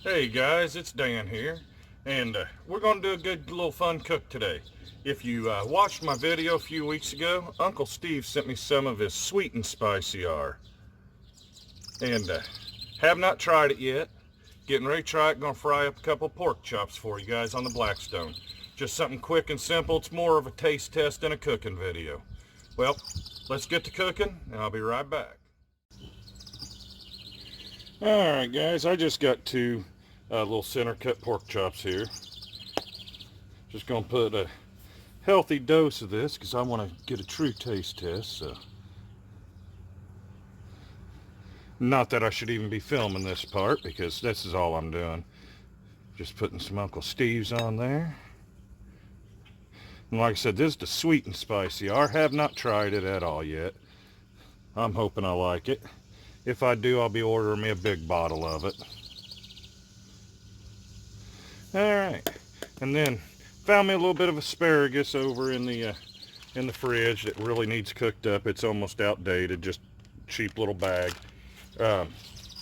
Hey guys, it's Dan here, and we're going to do a good little fun cook today. If you watched my video a few weeks ago, Uncle Steve sent me some of his sweet and spicy R. And have not tried it yet. Getting ready to try it. Going to fry up a couple pork chops for you guys on the Blackstone. Just something quick and simple. It's more of a taste test than a cooking video. Well, let's get to cooking, and I'll be right back. Alright guys, I just got two little center cut pork chops here. Just gonna put a healthy dose of this because I want to get a true taste test. So, not that I should even be filming this part because this is all I'm doing. Just putting some Uncle Steve's on there. And like I said, this is the sweet and spicy. I have not tried it at all yet. I'm hoping I like it. If I do, I'll be ordering me a big bottle of it. Alright, and then found me a little bit of asparagus over in the fridge that really needs cooked up. It's almost outdated, just cheap little bag. I'm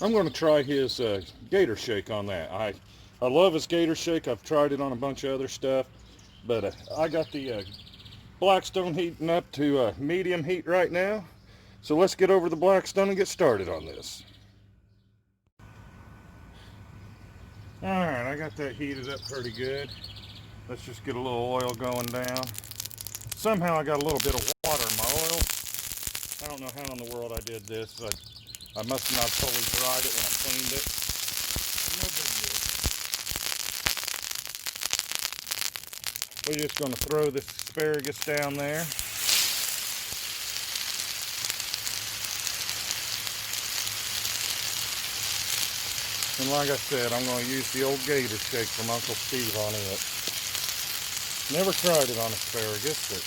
going to try his gator shake on that. I love his gator shake. I've tried it on a bunch of other stuff, but I got the Blackstone heating up to medium heat right now. So let's get over the Blackstone and get started on this. Alright, I got that heated up pretty good. Let's just get a little oil going down. Somehow I got a little bit of water in my oil. I don't know how in the world I did this. I must have not fully dried it when I cleaned it. No big deal. We're just going to throw this asparagus down there. And like I said, I'm going to use the old gator shake from Uncle Steve on it. Never tried it on asparagus, but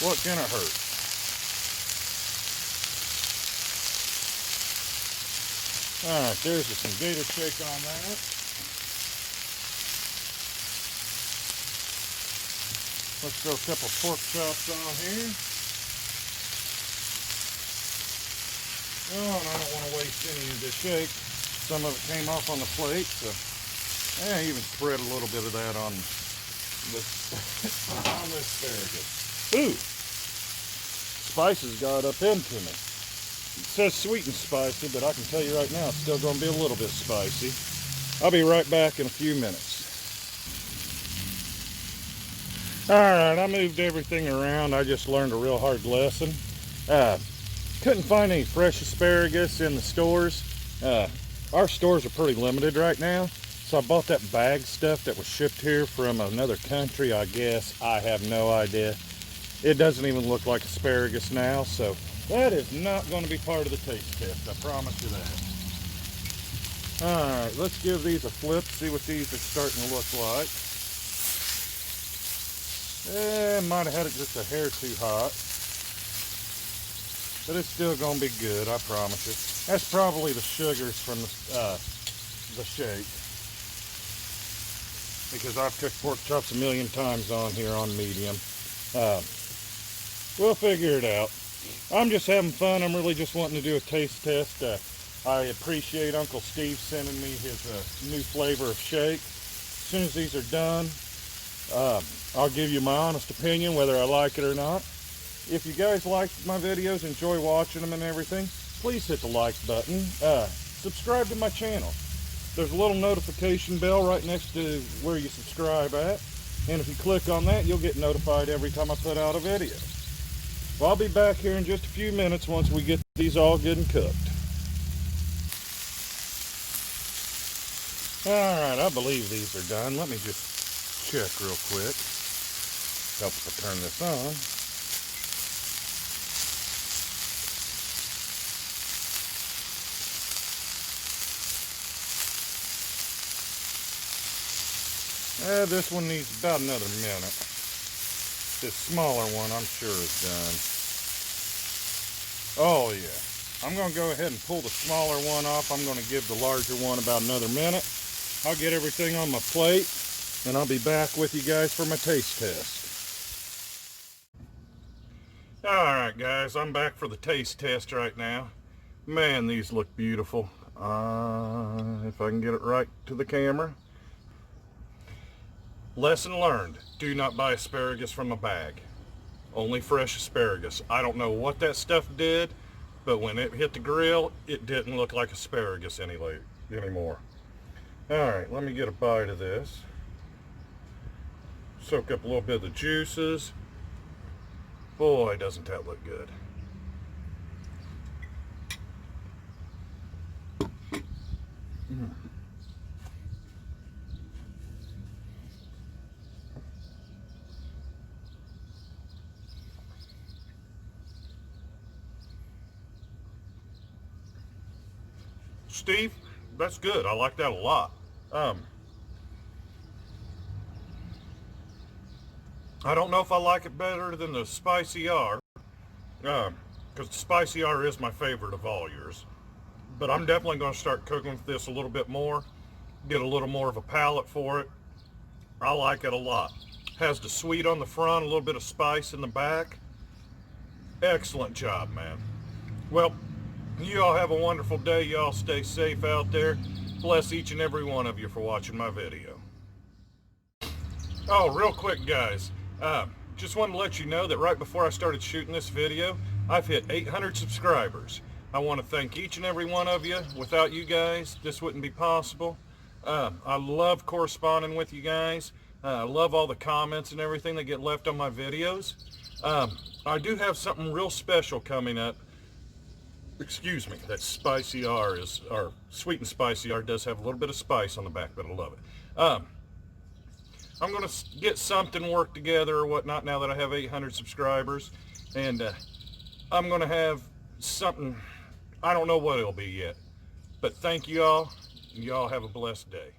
what can it hurt? Alright, there's some gator shake on that. Let's throw a couple pork chops on here. Oh, and I don't want to waste any of this shake. Some of it came off on the plate, so I even spread a little bit of that on this on the asparagus. Ooh, spices got up into me. It says sweet and spicy, but I can tell you right now, it's still going to be a little bit spicy. I'll be right back in a few minutes. All right, I moved everything around. I just learned a real hard lesson. Couldn't find any fresh asparagus in the stores. Our stores are pretty limited right now, so I bought that bag stuff that was shipped here from another country, I guess. I have no idea. It doesn't even look like asparagus now, so that is not going to be part of the taste test, I promise you that. Alright, let's give these a flip, see what these are starting to look like. Might have had it just a hair too hot. But it's still going to be good, I promise you. That's probably the sugars from the shake. Because I've cooked pork chops a million times on here on medium. We'll figure it out. I'm just having fun. I'm really just wanting to do a taste test. I appreciate Uncle Steve sending me his new flavor of shake. As soon as these are done, I'll give you my honest opinion whether I like it or not. If you guys like my videos, enjoy watching them and everything, please hit the like button. Subscribe to my channel. There's a little notification bell right next to where you subscribe at. And if you click on that, you'll get notified every time I put out a video. Well, I'll be back here in just a few minutes once we get these all good and cooked. Alright, I believe these are done. Let me just check real quick. Helps to turn this on. This one needs about another minute. This smaller one, I'm sure, is done. Oh, yeah. I'm going to go ahead and pull the smaller one off. I'm going to give the larger one about another minute. I'll get everything on my plate, and I'll be back with you guys for my taste test. Alright, guys. I'm back for the taste test right now. Man, these look beautiful. If I can get it right to the camera. Lesson learned, do not buy asparagus from a bag. Only fresh asparagus. I don't know what that stuff did, but when it hit the grill, it didn't look like asparagus anymore. Alright, let me get a bite of this. Soak up a little bit of the juices. Boy, doesn't that look good. Steve, that's good. I like that a lot. I don't know if I like it better than the spicy R, because the spicy R is my favorite of all yours. But I'm definitely going to start cooking with this a little bit more, get a little more of a palate for it. I like it a lot. Has the sweet on the front, a little bit of spice in the back. Excellent job, man. Well, you all have a wonderful day. You all stay safe out there. Bless each and every one of you for watching my video. Oh, real quick, guys. Just wanted to let you know that right before I started shooting this video, I've hit 800 subscribers. I want to thank each and every one of you. Without you guys, this wouldn't be possible. I love corresponding with you guys. I love all the comments and everything that get left on my videos. I do have something real special coming up. Excuse me, that spicy R is, or sweet and spicy R does have a little bit of spice on the back, but I love it. I'm going to get something worked together or whatnot now that I have 800 subscribers. And I'm going to have something, I don't know what it'll be yet. But thank you all. You all have a blessed day.